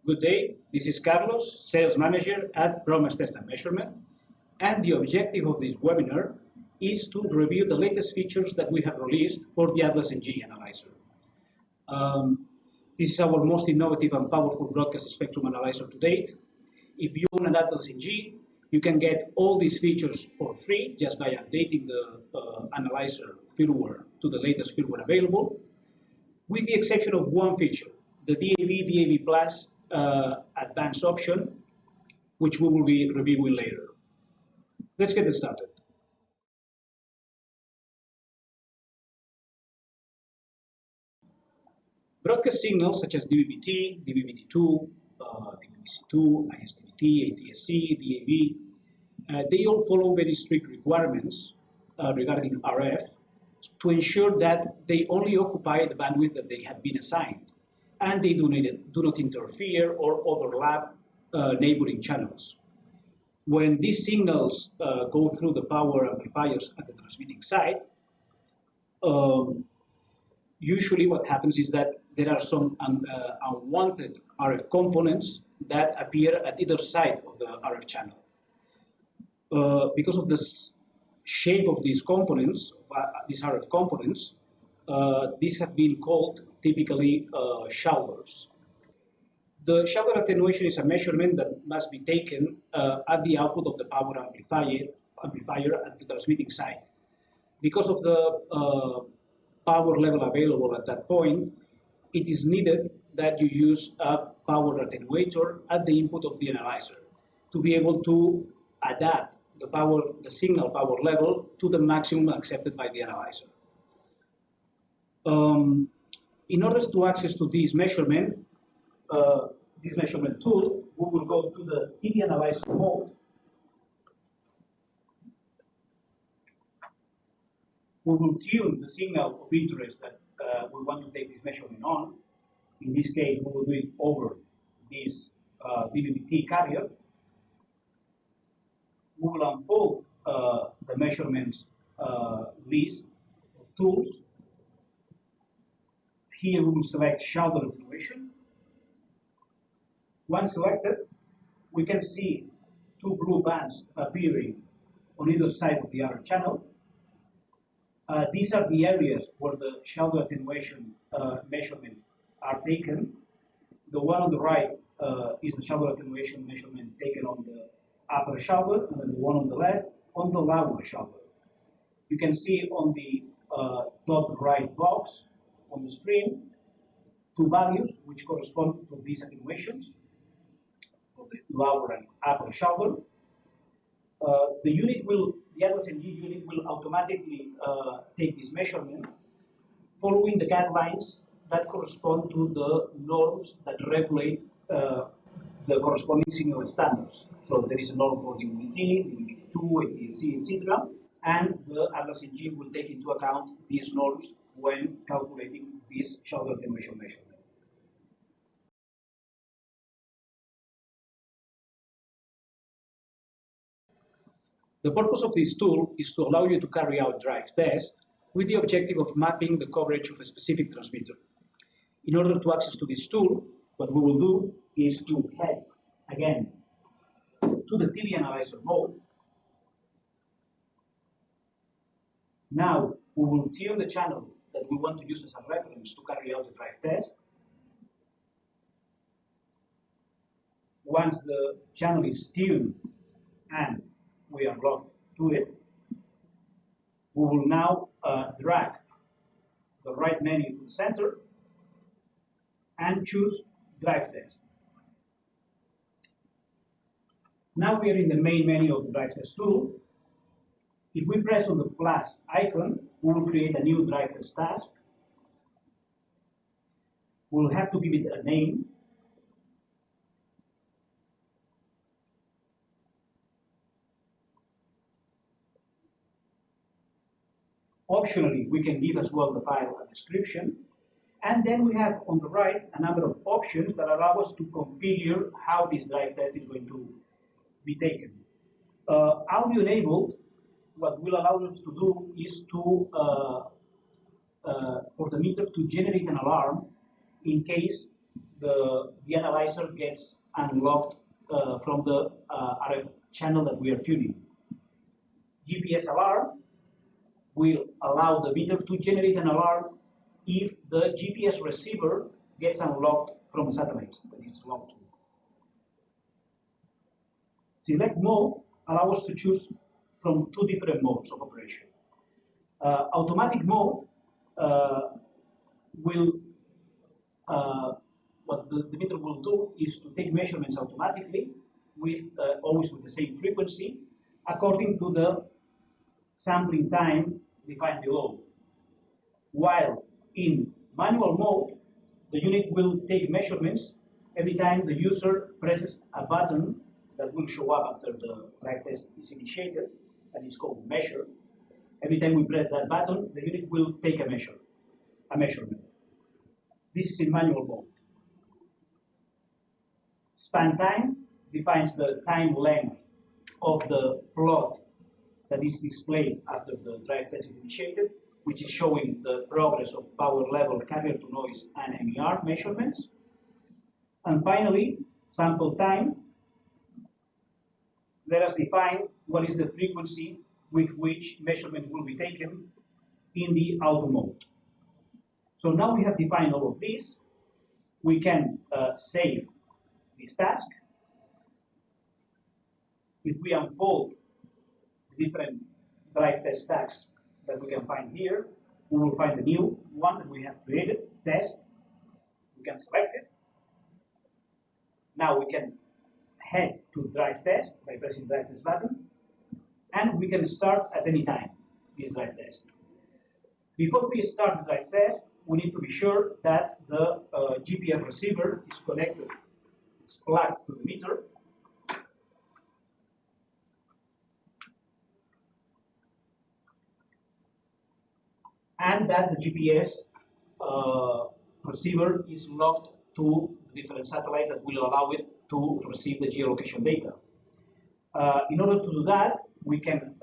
Good day, this is Carlos, Sales Manager at PROMAX Test and Measurement, and the objective of this webinar is to review the latest features that we have released for the ATLAS NG analyzer. This is our most innovative and powerful broadcast spectrum analyzer to date. If you own an ATLAS NG, you can get all these features for free just by updating the analyzer firmware to the latest firmware available, with the exception of one feature, the DVB Plus advanced option, which we will be reviewing later. Let's get started. Broadcast signals such as DVB-T, DVB-T2, DVB-C2, ISDVT, ATSC, DAB, they all follow very strict requirements regarding RF to ensure that they only occupy the bandwidth that they have been assigned, and they do not interfere or overlap neighboring channels. When these signals go through the power amplifiers at the transmitting site, usually what happens is that there are some unwanted RF components that appear at either side of the RF channel. Because of the shape of these components, these RF components, these have been called typically shoulders. The shoulder attenuation is a measurement that must be taken at the output of the power amplifier at the transmitting site. Because of the power level available at that point, it is needed that you use a power attenuator at the input of the analyzer to be able to adapt the signal power level to the maximum accepted by the analyzer. In order to access to this measurement tool, we will go to the TV analyzer mode. We will tune the signal of interest that we want to take this measurement on. In this case, we will do it over this DVB-T carrier. We will unfold the measurements list of tools. Here we will select shoulder attenuation. Once selected, we can see two blue bands appearing on either side of the RF channel. These are the areas where the shoulder attenuation measurements are taken. The one on the right is the shoulder attenuation measurement taken on the upper shoulder, and then the one on the left on the lower shoulder. You can see on the top right box on the screen two values which correspond to these attenuations for the lower and upper shoulder. The ATLAS NG unit will automatically take this measurement following the guidelines that correspond to the norms that regulate the corresponding signal standards. So there is a norm for DVB-T, DVB-T2, ATSC, etc. And the ATLAS NG will take into account these norms when calculating this shoulder attenuation measurement. The purpose of this tool is to allow you to carry out drive tests with the objective of mapping the coverage of a specific transmitter. In order to access to this tool, what we will do is to head again to the TV analyzer mode. Now we will tune the channel that we want to use as a reference to carry out the drive test. Once the channel is tuned and we are logged to it, we will now drag the right menu to the center and choose drive test. Now we are in the main menu of the drive test tool. If we press on the plus icon, we will create a new drive test task. We will have to give it a name. Optionally, we can give as well the file a description. And then we have on the right a number of options that allow us to configure how this drive test is going to be taken. Audio enabled, what will allow us to do is to, for the meter to generate an alarm in case the analyzer gets unlocked from the RF channel that we are tuning. GPS alarm will allow the meter to generate an alarm if the GPS receiver gets unlocked from the satellites that it's locked to. Select mode allows us to choose from two different modes of operation. Automatic mode will, what the meter will do is to take measurements automatically with always with the same frequency according to the sampling time defined below. While in manual mode, the unit will take measurements every time the user presses a button that will show up after the drive test is initiated, and it's called measure. Every time we press that button, the unit will take a measurement. This is in manual mode. Span time defines the time length of the plot that is displayed after the drive test is initiated, which is showing the progress of power level, carrier to noise, and MER measurements. And finally, sample time. Let us define what is the frequency with which measurements will be taken in the auto mode. So now we have defined all of this. We can save this task. If we unfold the different drive test tasks that we can find here, we will find the new one that we have created, test. We can select it. Now we can head to drive test by pressing drive test button, and we can start at any time this drive test. Before we start the drive test, we need to be sure that the GPS receiver is connected, it's plugged to the meter. And that the GPS receiver is locked to different satellites that will allow it to receive the geolocation data. In order to do that, we can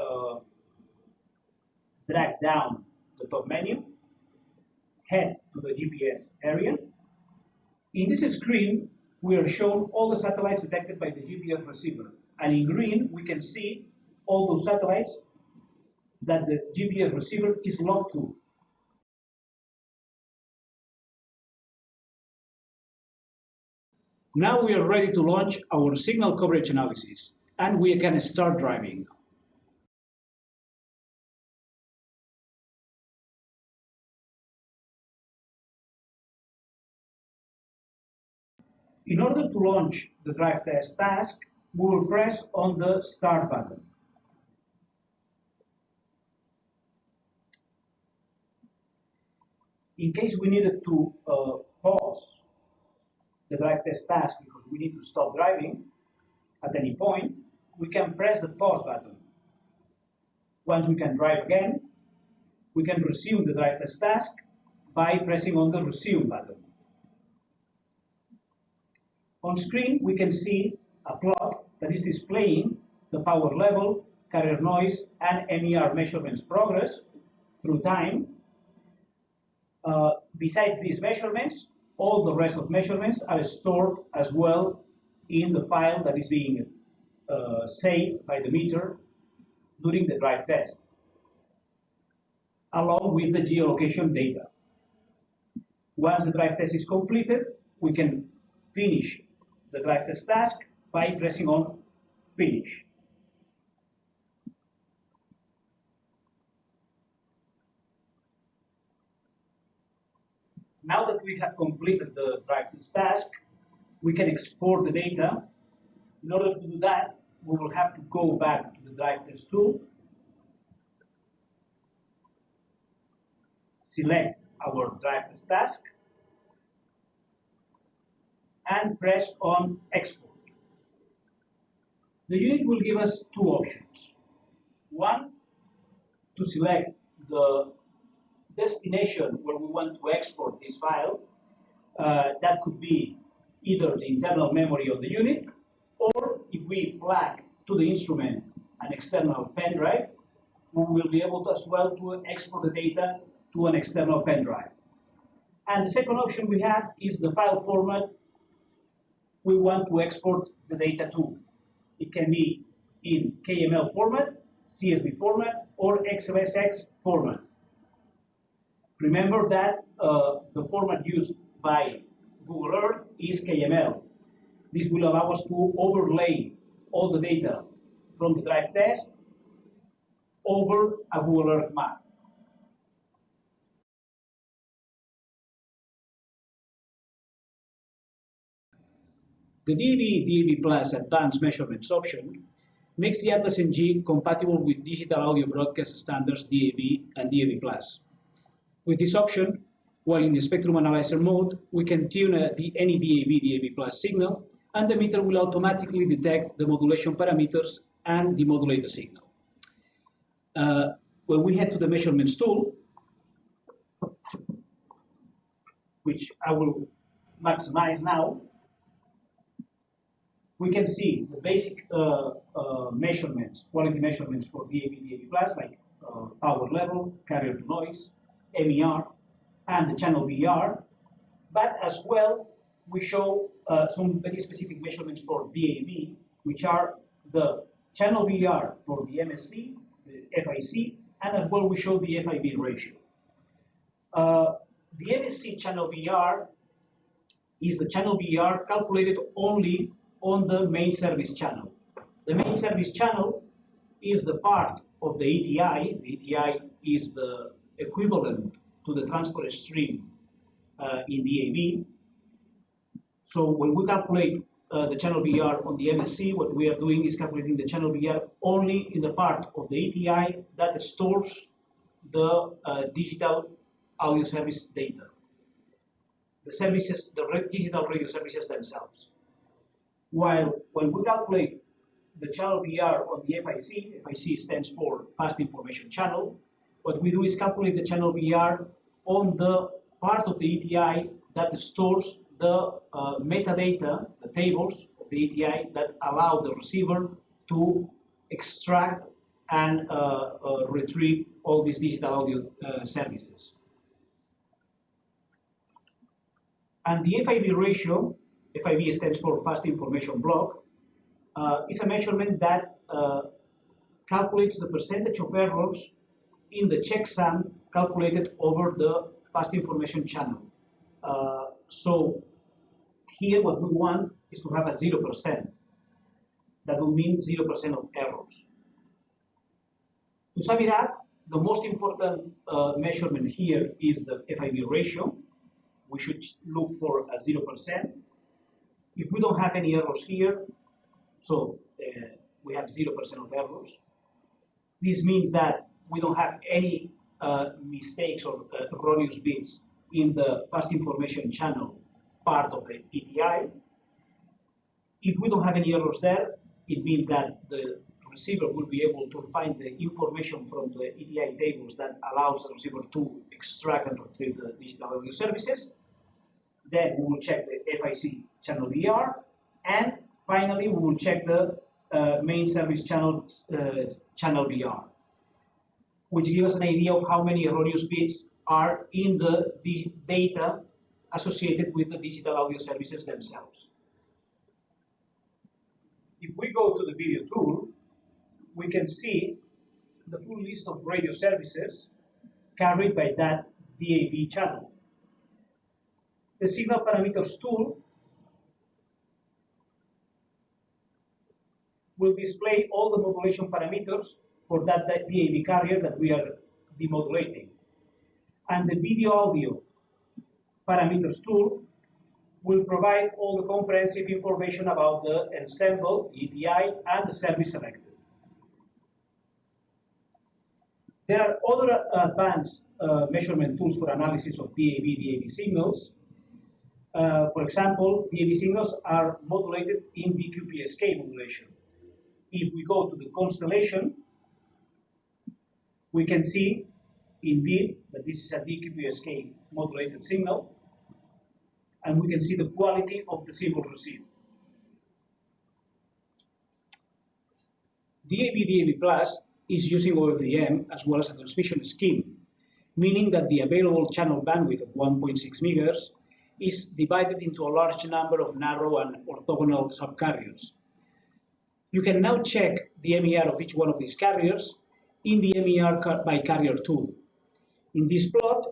drag down the top menu, head to the GPS area. In this screen, we are shown all the satellites detected by the GPS receiver. And in green, we can see all those satellites that the GPS receiver is locked to. Now we are ready to launch our signal coverage analysis, and we can start driving. In order to launch the drive test task, we will press on the Start button. In case we needed to pause the drive test task because we need to stop driving at any point, we can press the pause button. Once we can drive again, we can resume the drive test task by pressing on the resume button. On screen, we can see a plot that is displaying the power level, carrier noise, and MER measurements progress through time. Besides these measurements, all the rest of measurements are stored as well in the file that is being saved by the meter during the drive test, along with the geolocation data. Once the drive test is completed, we can finish the drive test task by pressing on Finish. Now that we have completed the drive test task, we can export the data. In order to do that, we will have to go back to the drive test tool, select our drive test task, and press on Export. The unit will give us two options. One, to select the destination where we want to export this file. That could be either the internal memory of the unit, or if we plug to the instrument an external pen drive, we will be able to as well to export the data to an external pen drive. And the second option we have is the file format we want to export the data to. It can be in KML format, CSV format, or XFSX format. Remember that the format used by Google Earth is KML. This will allow us to overlay all the data from the drive test over a Google Earth map. The DVB Plus Advanced Measurements option makes the ATLAS NG compatible with digital audio broadcast standards DAB and DAB+. With this option, while in the spectrum analyzer mode, we can tune any DAB signal, and the meter will automatically detect the modulation parameters and demodulate the signal. When we head to the measurements tool, which I will maximize now, we can see the basic measurements, quality measurements for DAB+, like power level, carrier to noise, MER, and the channel VER. But as well, we show some very specific measurements for DAB, which are the channel VER for the MSC, the FIC, and as well we show the FIB ratio. The MSC channel VER is the channel VER calculated only on the main service channel. The main service channel is the part of the ATI. The ATI is the equivalent to the transport stream in DAB. So when we calculate the channel VER on the MSC, what we are doing is calculating the channel VER only in the part of the ATI that stores the digital audio service data. The services, the digital radio services themselves. While when we calculate the channel VER on the FIC, FIC stands for Fast Information Channel, what we do is calculate the channel VER on the part of the ATI that stores the metadata, the tables of the ATI that allow the receiver to extract and retrieve all these digital audio services. And the FIB ratio, FIB stands for Fast Information Block, is a measurement that calculates the percentage of errors in the checksum calculated over the Fast Information Channel. So here what we want is to have a 0%. That will mean 0% of errors. To sum it up, the most important measurement here is the FIB ratio. We should look for a 0%. If we don't have any errors here, so we have 0% of errors, this means that we don't have any mistakes or erroneous bits in the Fast Information Channel part of the ETI. If we don't have any errors there, it means that the receiver will be able to find the information from the ETI tables that allows the receiver to extract and retrieve the digital audio services. Then we will check the FIC channel VER, and finally we will check the main service channel VER, which gives us an idea of how many erroneous bits are in the data associated with the digital audio services themselves. If we go to the video tool, we can see the full list of radio services carried by that DAB channel. The signal parameters tool will display all the modulation parameters for that DAB carrier that we are demodulating. And the video audio parameters tool will provide all the comprehensive information about the ensemble, the ETI, and the service selected. There are other advanced measurement tools for analysis of DAB signals. For example, DAB signals are modulated in DQPSK modulation. If we go to the constellation, we can see indeed that this is a DQPSK modulated signal, and we can see the quality of the symbols received. DAB Plus is using OFDM as well as a transmission scheme, meaning that the available channel bandwidth of 1.6 MHz is divided into a large number of narrow and orthogonal subcarriers. You can now check the MER of each one of these carriers in the MER by carrier tool. In this plot,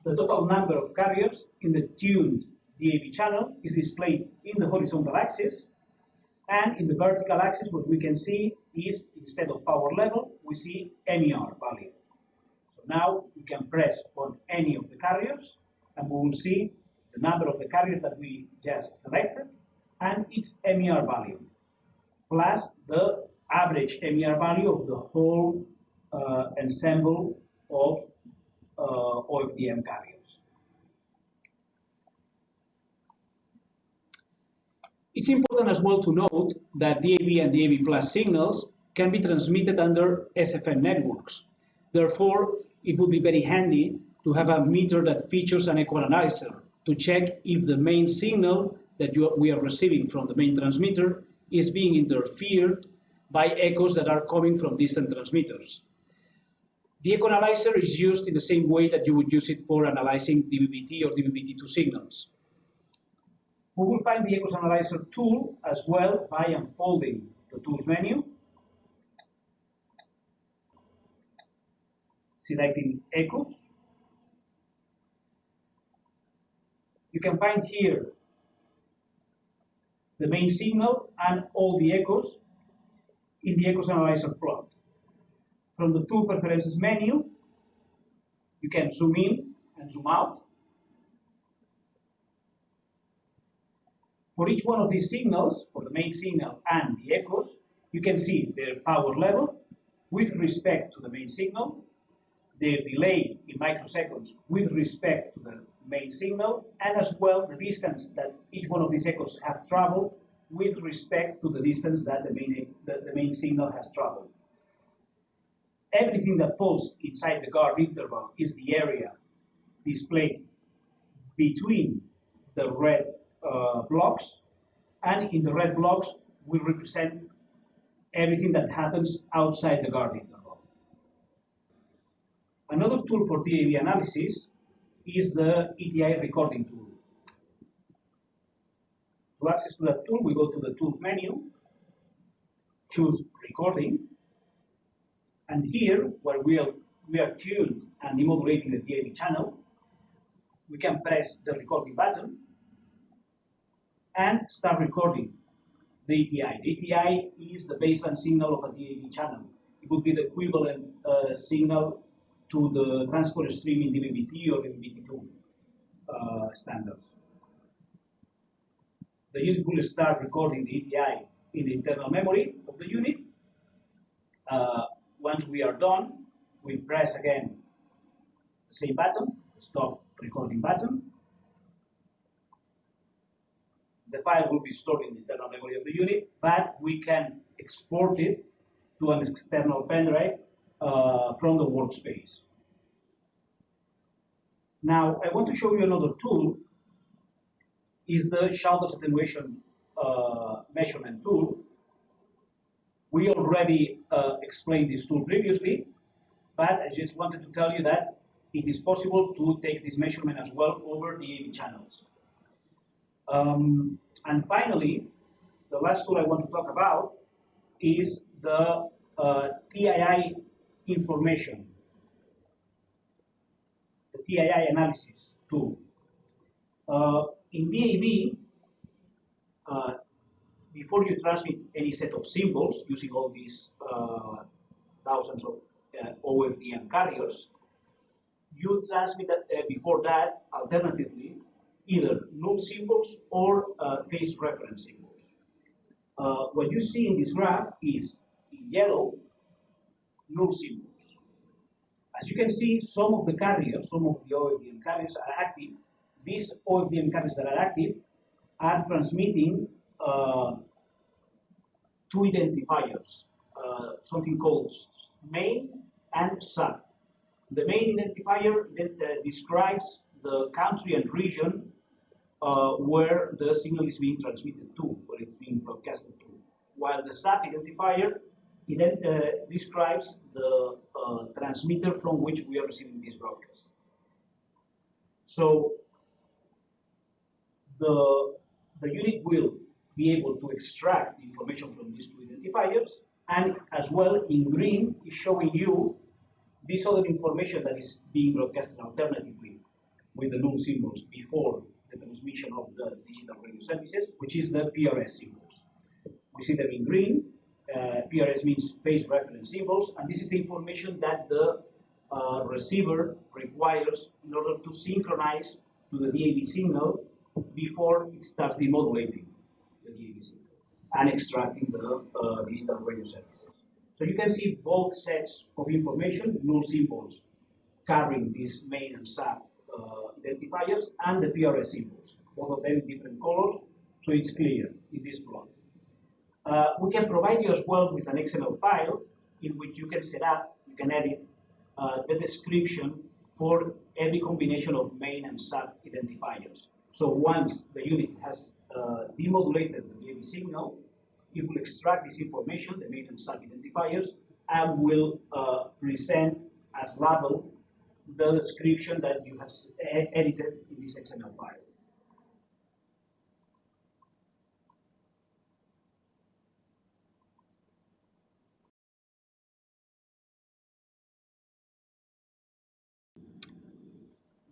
the total number of carriers in the tuned DAB channel is displayed in the horizontal axis, and in the vertical axis what we can see is, instead of power level, we see MER value. So now we can press on any of the carriers and we will see the number of the carriers that we just selected and its MER value, plus the average MER value of the whole ensemble of OFDM carriers. It's important as well to note that DAB and DAB Plus signals can be transmitted under SFN networks. Therefore, it would be very handy to have a meter that features an echo analyzer to check if the main signal that we are receiving from the main transmitter is being interfered by echoes that are coming from distant transmitters. The echo analyzer is used in the same way that you would use it for analyzing DVB-T or DVB-T2 signals. We will find the Echoes Analyzer tool as well by unfolding the Tools menu, selecting Echoes. You can find here the main signal and all the echoes in the Echoes Analyzer plot. From the Tool Preferences menu, you can zoom in and zoom out. For each one of these signals, for the main signal and the echoes, you can see their power level with respect to the main signal, their delay in microseconds with respect to the main signal, and as well the distance that each one of these echoes have traveled with respect to the distance that the main signal has traveled. Everything that falls inside the guard interval is the area displayed between the red blocks, and in the red blocks will represent everything that happens outside the guard interval. Another tool for DAB analysis is the ETI recording tool. To access to that tool, we go to the Tools menu, choose Recording, and here, where we are tuned and demodulating the DAB channel, we can press the recording button and start recording the ETI. The ETI is the baseline signal of a DAB channel. It would be the equivalent signal to the transport stream in DVB-T or DVB-T2 standards. The unit will start recording the ETI in the internal memory of the unit. Once we are done, we press again the same button, the stop recording button. The file will be stored in the internal memory of the unit, but we can export it to an external pen drive from the workspace. Now, I want to show you another tool, is the Shaldos attenuation measurement tool. We already explained this tool previously, but I just wanted to tell you that it is possible to take this measurement as well over DAB channels. And finally, the last tool I want to talk about is the TII information, the TII analysis tool. In DAB, before you transmit any set of symbols using all these thousands of OFDM carriers, you transmit before that, alternatively, either null symbols or phase reference symbols. What you see in this graph is, in yellow, null symbols. As you can see, some of the carriers, some of the OFDM carriers are active. These OFDM carriers that are active are transmitting two identifiers, something called main and sub. The main identifier describes the country and region where the signal is being transmitted to, where it's being broadcasted to. While the sub identifier describes the transmitter from which we are receiving this broadcast. So the unit will be able to extract the information from these two identifiers, and as well in green is showing you this other information that is being broadcasted alternatively with the null symbols before the transmission of the digital radio services, which is the PRS symbols. We see them in green. PRS means phase reference symbols, and this is the information that the receiver requires in order to synchronize to the DAB signal before it starts demodulating the DAB signal and extracting the digital radio services. So you can see both sets of information, null symbols carrying these main and sub identifiers, and the PRS symbols, both of them in different colors, so it's clear in this plot. We can provide you as well with an XML file in which you can set up, you can edit the description for every combination of main and sub identifiers. So once the unit has demodulated the DAB signal, it will extract this information, the main and sub identifiers, and will present as label the description that you have edited in this XML file.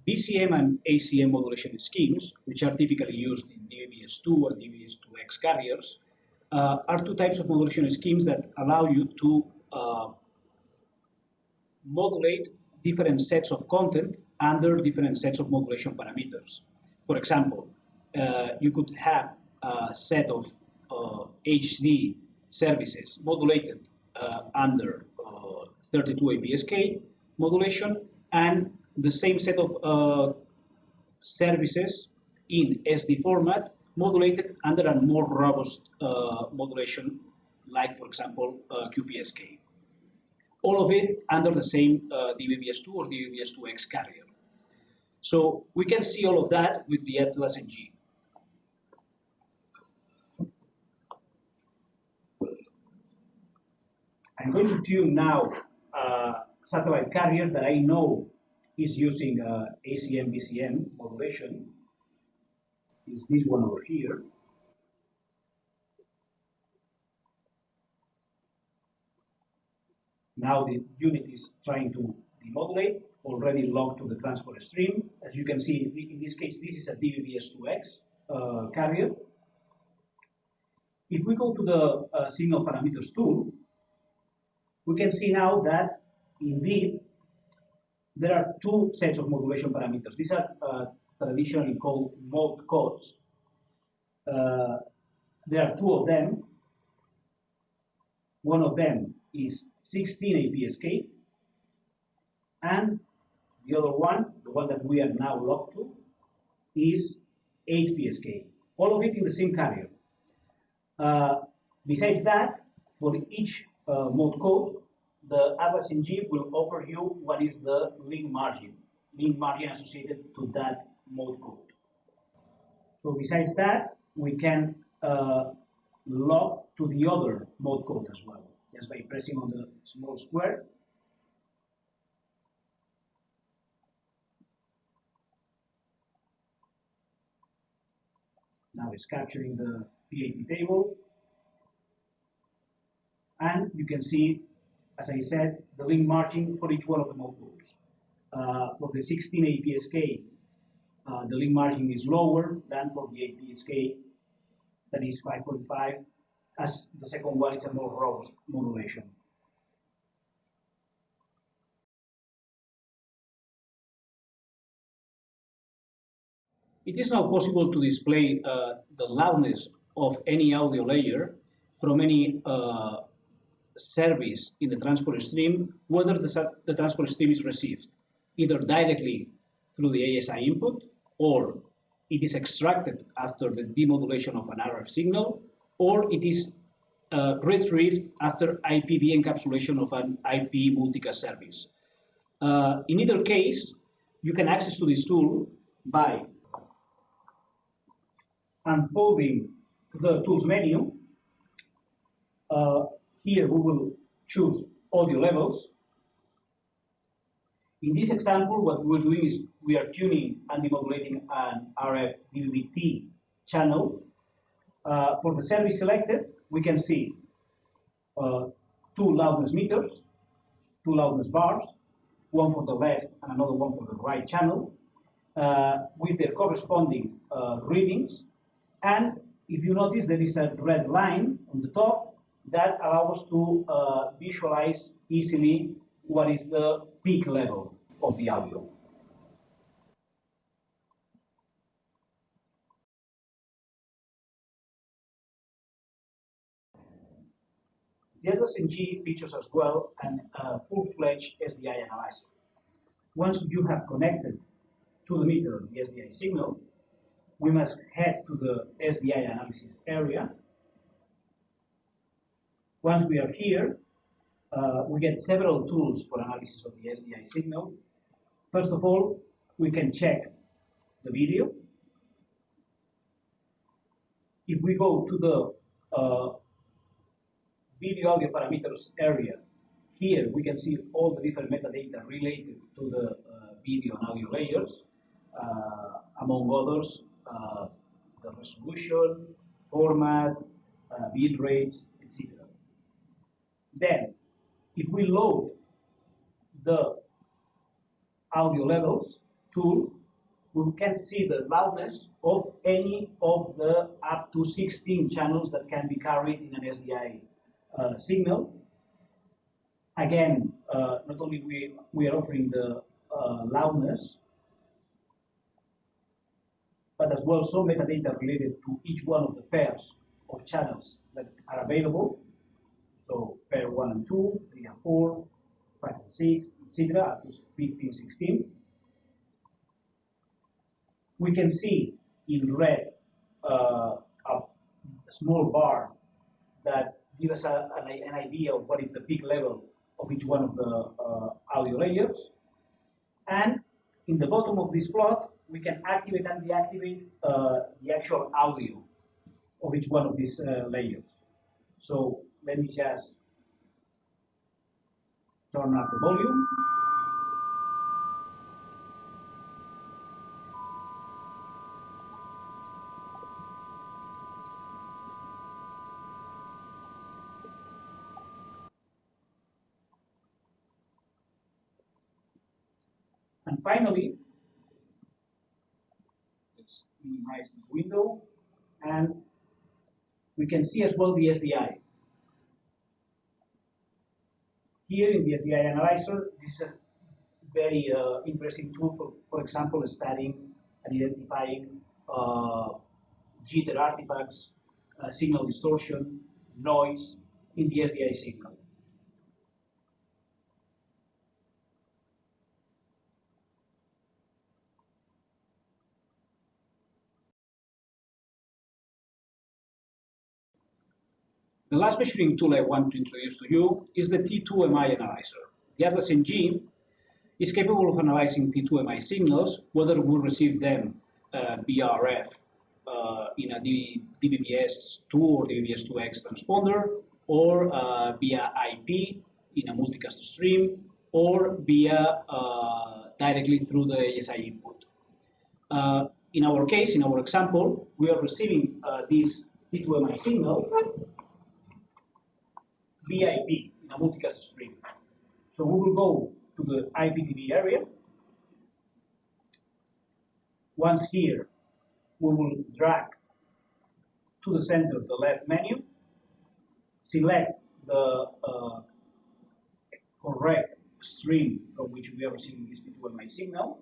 VCM and ACM modulation schemes, which are typically used in DVB-S2 and DVB-S2X carriers, are two types of modulation schemes that allow you to modulate different sets of content under different sets of modulation parameters. For example, you could have a set of HD services modulated under 32 ATSC modulation, and the same set of services in SD format modulated under a more robust modulation, like, for example, QPSK. All of it under the same DVB-S2 or DVB-S2X carrier. So we can see all of that with the ATLAS NG. I'm going to tune now a satellite carrier that I know is using ACM VCM modulation. Is this one over here. Now the unit is trying to demodulate, already logged to the transport stream. As you can see, in this case, this is a DVB-S2X carrier. If we go to the signal parameters tool, we can see now that indeed there are two sets of modulation parameters. These are traditionally called mode codes. There are two of them. One of them is 16 ATSC, and the other one, the one that we are now logged to, is 8 PSK. All of it in the same carrier. Besides that, for each mode code, the ATLAS NG will offer you what is the link margin associated to that mode code. So besides that, we can log to the other mode code as well, just by pressing on the small square. Now it's capturing the PAT table. And you can see, as I said, the link margin for each one of the mode codes. For the 16 ATSK, the link margin is lower than for the ATSK, that is 5.5, as the second one is a more robust modulation. It is now possible to display the loudness of any audio layer from any service in the transport stream, whether the transport stream is received either directly through the ASI input, or it is extracted after the demodulation of an RF signal, or it is retrieved after IPv encapsulation of an IP multicast service. In either case, you can access to this tool by unfolding the tools menu. Here we will choose audio levels. In this example, what we're doing is we are tuning and demodulating an RF DVB-T channel. For the service selected, we can see 2 loudness meters, 2 loudness bars, one for the left and another one for the right channel, with their corresponding readings. And if you notice, there is a red line on the top that allows us to visualize easily what is the peak level of the audio. The ATLAS NG features as well a full-fledged SDI analyzer. Once you have connected to the meter the SDI signal, we must head to the SDI analysis area. Once we are here, we get several tools for analysis of the SDI signal. First of all, we can check the video. If we go to the video audio parameters area, here we can see all the different metadata related to the video and audio layers, among others, the resolution, format, bit rate, etc. Then, if we load the audio levels tool, we can see the loudness of any of the up to 16 channels that can be carried in an SDI signal. Again, not only we are offering the loudness, but as well some metadata related to each one of the pairs of channels that are available. So pair 1 and 2, 3 and 4, 5 and 6, etc., up to 15, 16. We can see in red a small bar that gives us an idea of what is the peak level of each one of the audio layers. And in the bottom of this plot, we can activate and deactivate the actual audio of each one of these layers. So let me just turn up the volume. And finally, let's minimize this window, and we can see as well the SDI. Here in the SDI analyzer, this is a very interesting tool for example, studying and identifying jitter artifacts, signal distortion, noise in the SDI signal. The last measuring tool I want to introduce to you is the T2-MI analyzer. The ATLAS NG is capable of analyzing T2-MI signals, whether we receive them via RF in a DVB-S2 or DVB-S2X transponder, or via IP in a multicast stream, or via directly through the ASI input. In our case, in our example, we are receiving this T2-MI signal via IP in a multicast stream. So we will go to the IPTV area. Once here, we will drag to the center the left menu, select the correct stream from which we are receiving this T2-MI signal,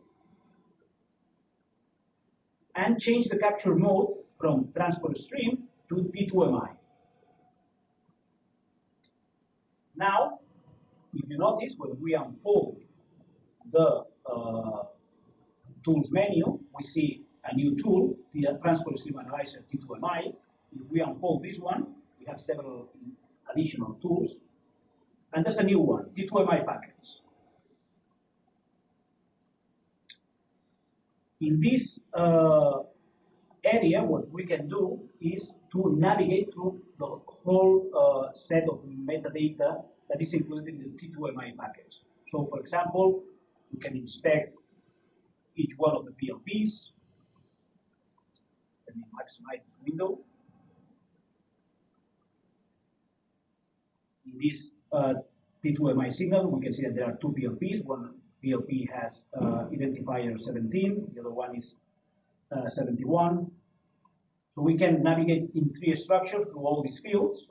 and change the capture mode from transport stream to T2-MI. Now, if you notice, when we unfold the tools menu, we see a new tool, the transport stream analyzer T2-MI. If we unfold this one, we have several additional tools. And there's a new one, T2-MI packets. In this area, what we can do is to navigate through the whole set of metadata that is included in the T2-MI package. So, for example, we can inspect each one of the PLPs, Let me maximize this window. In this T2-MI signal, we can see that there are two VLPs. One VLP has identifier 17, the other one is 71. So we can navigate in tree structure through all these fields,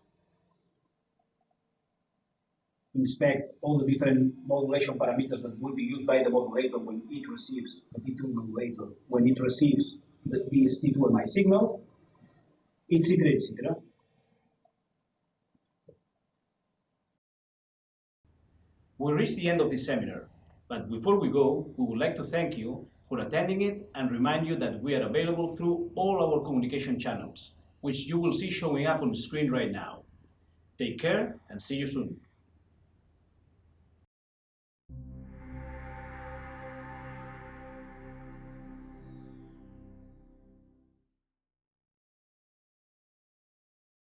inspect all the different modulation parameters that will be used by the modulator when it receives the T2 modulator, when it receives this T2-MI signal, etc., etc. We reached the end of this seminar, but before we go, we would like to thank you for attending it and remind you that we are available through all our communication channels, which you will see showing up on the screen right now. Take care and see you soon.